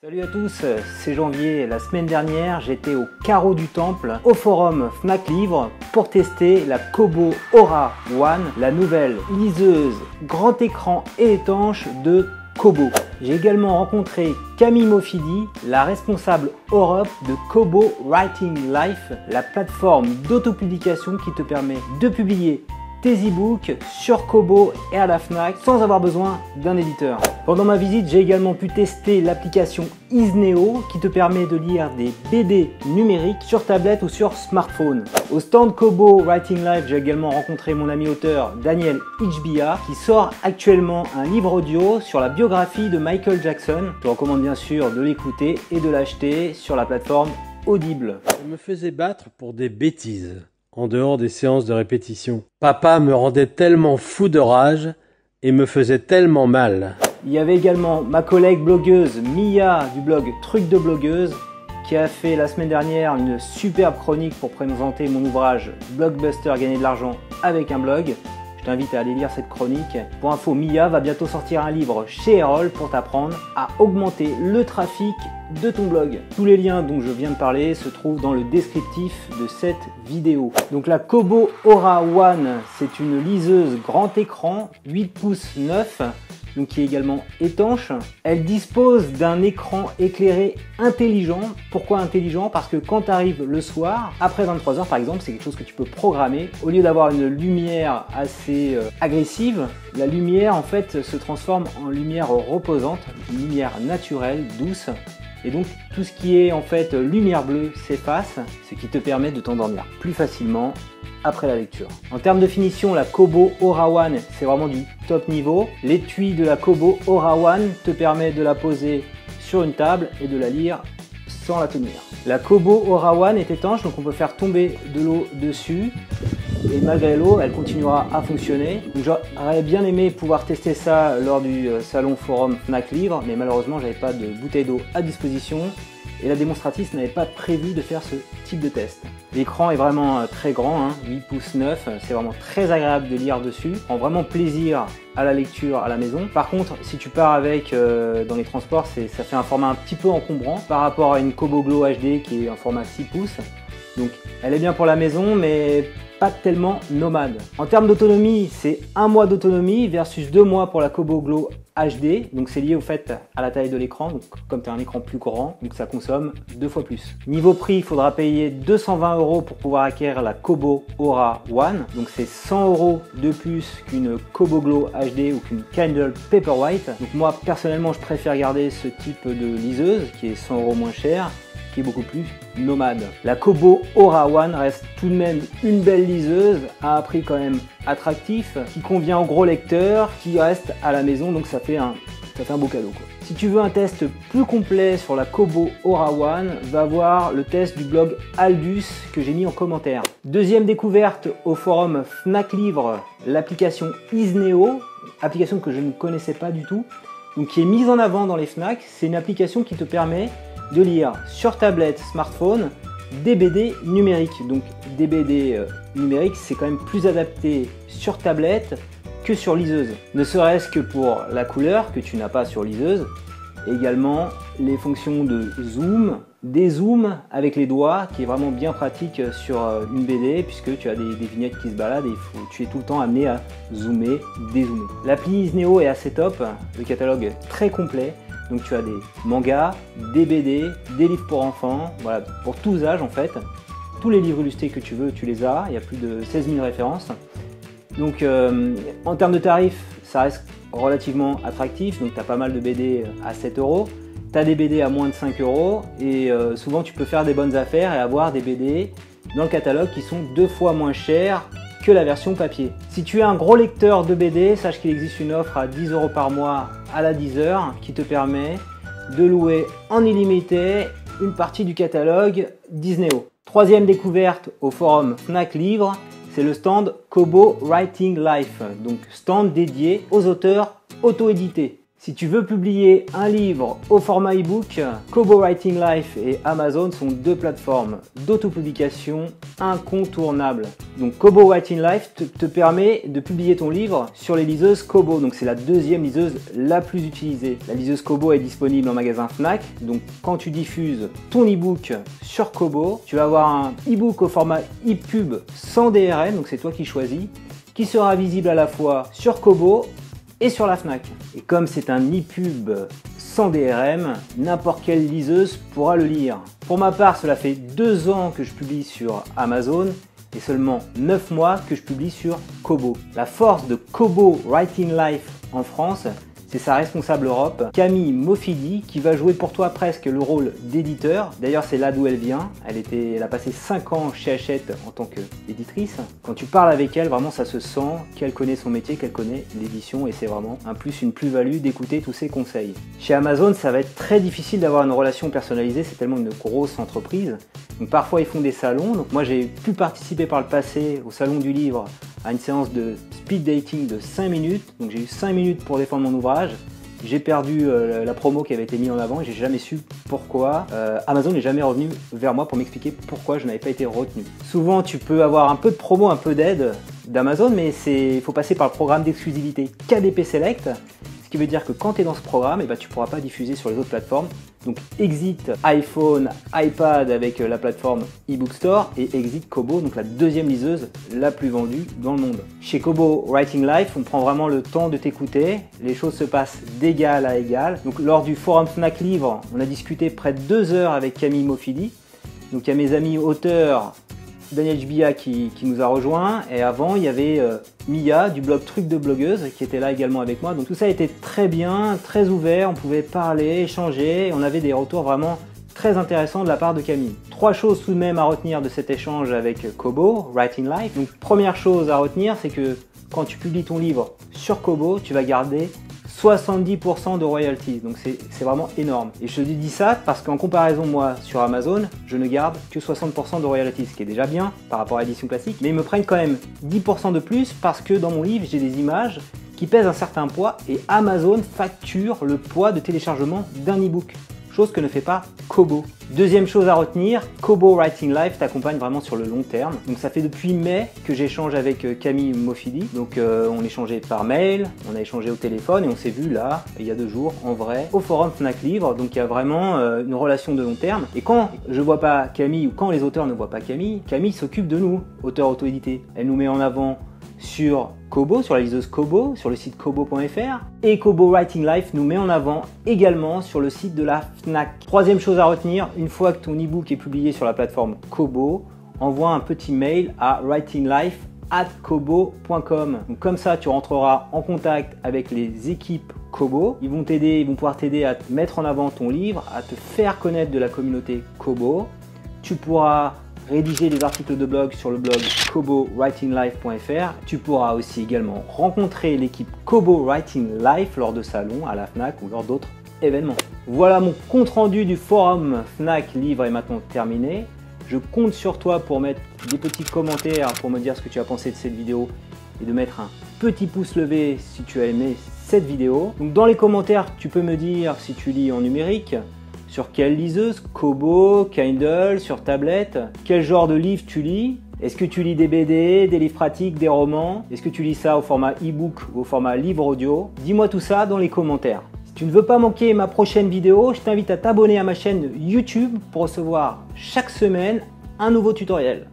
Salut à tous, c'est Janvier. La semaine dernière, j'étais au carreau du temple, au forum Fnac Livre, pour tester la Kobo Aura One, la nouvelle liseuse grand écran et étanche de Kobo. J'ai également rencontré Camille Mofidi, la responsable Europe de Kobo Writing Life, la plateforme d'autopublication qui te permet de publier tes e-books sur Kobo et à la Fnac sans avoir besoin d'un éditeur. Pendant ma visite, j'ai également pu tester l'application Isneo qui te permet de lire des BD numériques sur tablette ou sur smartphone. Au stand Kobo Writing Life, j'ai également rencontré mon ami auteur Daniel Hijbia qui sort actuellement un livre audio sur la biographie de Michael Jackson. Je te recommande bien sûr de l'écouter et de l'acheter sur la plateforme Audible. Je me faisais battre pour des bêtises. En dehors des séances de répétition. Papa me rendait tellement fou de rage et me faisait tellement mal. Il y avait également ma collègue blogueuse Mia du blog Trucs de blogueuse qui a fait la semaine dernière une superbe chronique pour présenter mon ouvrage Blockbuster gagner de l'argent avec un blog. Je t'invite à aller lire cette chronique. Pour info, Mia va bientôt sortir un livre chez Erol pour t'apprendre à augmenter le trafic de ton blog. Tous les liens dont je viens de parler se trouvent dans le descriptif de cette vidéo. Donc la Kobo Aura One, c'est une liseuse grand écran 8 pouces 9, donc qui est également étanche. Elle dispose d'un écran éclairé intelligent. Pourquoi intelligent? Parce que quand tu arrives le soir, après 23 h par exemple, c'est quelque chose que tu peux programmer. Au lieu d'avoir une lumière assez agressive, la lumière en fait se transforme en lumière reposante, une lumière naturelle, douce. Et donc tout ce qui est en fait lumière bleue s'efface, ce qui te permet de t'endormir plus facilement après la lecture. En termes de finition, la Kobo Aura One, c'est vraiment du top niveau. L'étui de la Kobo Aura One te permet de la poser sur une table et de la lire sans la tenir. La Kobo Aura One est étanche, donc on peut faire tomber de l'eau dessus. Et malgré l'eau, elle continuera à fonctionner. J'aurais bien aimé pouvoir tester ça lors du salon forum Fnac Livre, mais malheureusement, j'avais pas de bouteille d'eau à disposition et la démonstratrice n'avait pas prévu de faire ce type de test. L'écran est vraiment très grand, 8 pouces 9, c'est vraiment très agréable de lire dessus. On prend vraiment plaisir à la lecture à la maison. Par contre, si tu pars avec dans les transports, ça fait un format un petit peu encombrant par rapport à une Kobo Glow HD qui est un format 6 pouces. Donc elle est bien pour la maison, mais pas tellement nomade. En termes d'autonomie, c'est 1 mois d'autonomie versus 2 mois pour la Kobo Glow HD. Donc c'est lié au fait à la taille de l'écran. Donc comme tu as un écran plus grand, donc ça consomme 2 fois plus. Niveau prix, il faudra payer 220 € pour pouvoir acquérir la Kobo Aura One. Donc c'est 100 € de plus qu'une Kobo Glow HD ou qu'une Kindle Paperwhite. Donc moi personnellement, je préfère garder ce type de liseuse qui est 100 € moins cher, qui est beaucoup plus nomade. La Kobo Aura One reste tout de même une belle liseuse à un prix quand même attractif, qui convient aux gros lecteurs, qui reste à la maison, donc ça fait un beau cadeau quoi. Si tu veux un test plus complet sur la Kobo Aura One, va voir le test du blog Aldus que j'ai mis en commentaire. Deuxième découverte au forum Fnac Livre, l'application Isneo, application que je ne connaissais pas du tout, donc qui est mise en avant dans les Fnac. C'est une application qui te permet de lire sur tablette, smartphone, des BD numériques. Donc des BD numériques, c'est quand même plus adapté sur tablette que sur liseuse. Ne serait-ce que pour la couleur que tu n'as pas sur liseuse. Également les fonctions de zoom, dézoom avec les doigts, qui est vraiment bien pratique sur une BD puisque tu as des vignettes qui se baladent et tu es tout le temps amené à zoomer, dézoomer. L'appli Isneo est assez top, le catalogue est très complet. Donc tu as des mangas, des BD, des livres pour enfants, voilà, pour tous âges en fait. Tous les livres illustrés que tu veux, tu les as, il y a plus de 16 000 références. Donc en termes de tarifs, ça reste relativement attractif, donc tu as pas mal de BD à 7 €. Tu as des BD à moins de 5 € et souvent tu peux faire des bonnes affaires et avoir des BD dans le catalogue qui sont 2 fois moins chers que la version papier. Si tu es un gros lecteur de BD, sache qu'il existe une offre à 10 € par mois à la Deezer qui te permet de louer en illimité une partie du catalogue d'Isneo. Troisième découverte au forum Fnac Livre, c'est le stand Kobo Writing Life, donc stand dédié aux auteurs auto-édités. Si tu veux publier un livre au format e-book, Kobo Writing Life et Amazon sont deux plateformes d'autopublication incontournables. Donc Kobo Writing Life te permet de publier ton livre sur les liseuses Kobo. Donc c'est la deuxième liseuse la plus utilisée. La liseuse Kobo est disponible en magasin Fnac. Donc quand tu diffuses ton e-book sur Kobo, tu vas avoir un e-book au format e-pub sans DRM, donc c'est toi qui choisis, qui sera visible à la fois sur Kobo et sur la Fnac. Et comme c'est un e-pub sans DRM, n'importe quelle liseuse pourra le lire. Pour ma part, cela fait 2 ans que je publie sur Amazon et seulement 9 mois que je publie sur Kobo. La force de Kobo Writing Life en France, c'est sa responsable Europe, Camille Mofidi, qui va jouer pour toi presque le rôle d'éditeur. D'ailleurs, c'est là d'où elle vient. Elle a passé 5 ans chez Hachette en tant qu'éditrice. Quand tu parles avec elle, vraiment, ça se sent qu'elle connaît son métier, qu'elle connaît l'édition, et c'est vraiment un plus, une plus-value d'écouter tous ses conseils. Chez Amazon, ça va être très difficile d'avoir une relation personnalisée. C'est tellement une grosse entreprise. Donc parfois, ils font des salons. Donc moi, j'ai pu participer par le passé au salon du livre à une séance de speed dating de 5 minutes. Donc j'ai eu 5 minutes pour défendre mon ouvrage. J'ai perdu la promo qui avait été mise en avant et j'ai jamais su pourquoi. Amazon n'est jamais revenu vers moi pour m'expliquer pourquoi je n'avais pas été retenu. Souvent, tu peux avoir un peu de promo, un peu d'aide d'Amazon, mais il faut passer par le programme d'exclusivité KDP Select. Ce qui veut dire que quand tu es dans ce programme, tu ne pourras pas diffuser sur les autres plateformes. Donc exit iPhone, iPad avec la plateforme eBook Store et exit Kobo, donc la deuxième liseuse la plus vendue dans le monde. Chez Kobo Writing Life, on prend vraiment le temps de t'écouter. Les choses se passent d'égal à égal. Donc lors du forum Fnac Livre, on a discuté près de 2 heures avec Camille Mofidi. Donc il y a mes amis auteurs, Daniel Jbia qui nous a rejoint, et avant il y avait Mia du blog Truc de blogueuse qui était là également avec moi. Donc tout ça était très bien, très ouvert, on pouvait parler, échanger, on avait des retours vraiment très intéressants de la part de Camille. 3 choses tout de même à retenir de cet échange avec Kobo Writing Life. Donc première chose à retenir, c'est que quand tu publies ton livre sur Kobo, tu vas garder 70% de royalties, donc c'est vraiment énorme. Et je te dis ça parce qu'en comparaison, moi, sur Amazon, je ne garde que 60% de royalties, ce qui est déjà bien par rapport à l'édition classique, mais ils me prennent quand même 10% de plus parce que dans mon livre, j'ai des images qui pèsent un certain poids et Amazon facture le poids de téléchargement d'un e-book, chose que ne fait pas Kobo. Deuxième chose à retenir, Kobo Writing Life t'accompagne vraiment sur le long terme. Donc ça fait depuis mai que j'échange avec Camille Mofidi. Donc on échangeait par mail, on a échangé au téléphone et on s'est vu là, il y a 2 jours, en vrai, au forum Fnac Livre. Donc il y a vraiment une relation de long terme. Et quand je vois pas Camille ou quand les auteurs ne voient pas Camille, Camille s'occupe de nous, auteurs auto-édités. Elle nous met en avant sur Kobo, sur la liseuse Kobo, sur le site kobo.fr, et Kobo Writing Life nous met en avant également sur le site de la Fnac. Troisième chose à retenir, une fois que ton e-book est publié sur la plateforme Kobo, envoie un petit mail à writinglife@kobo.com. Donc comme ça, tu rentreras en contact avec les équipes Kobo. Ils vont pouvoir t'aider à te mettre en avant ton livre, à te faire connaître de la communauté Kobo. Tu pourras rédiger des articles de blog sur le blog kobowritinglife.fr. Tu pourras aussi également rencontrer l'équipe Kobo Writing Life lors de salons à la Fnac ou lors d'autres événements. Voilà, mon compte rendu du forum Fnac Livre est maintenant terminé. Je compte sur toi pour mettre des petits commentaires pour me dire ce que tu as pensé de cette vidéo et de mettre un petit pouce levé si tu as aimé cette vidéo. Donc dans les commentaires, tu peux me dire si tu lis en numérique, sur quelle liseuse, Kobo, Kindle, sur tablette, quel genre de livre tu lis. Est-ce que tu lis des BD, des livres pratiques, des romans? Est-ce que tu lis ça au format e-book ou au format livre audio? Dis-moi tout ça dans les commentaires. Si tu ne veux pas manquer ma prochaine vidéo, je t'invite à t'abonner à ma chaîne YouTube pour recevoir chaque semaine un nouveau tutoriel.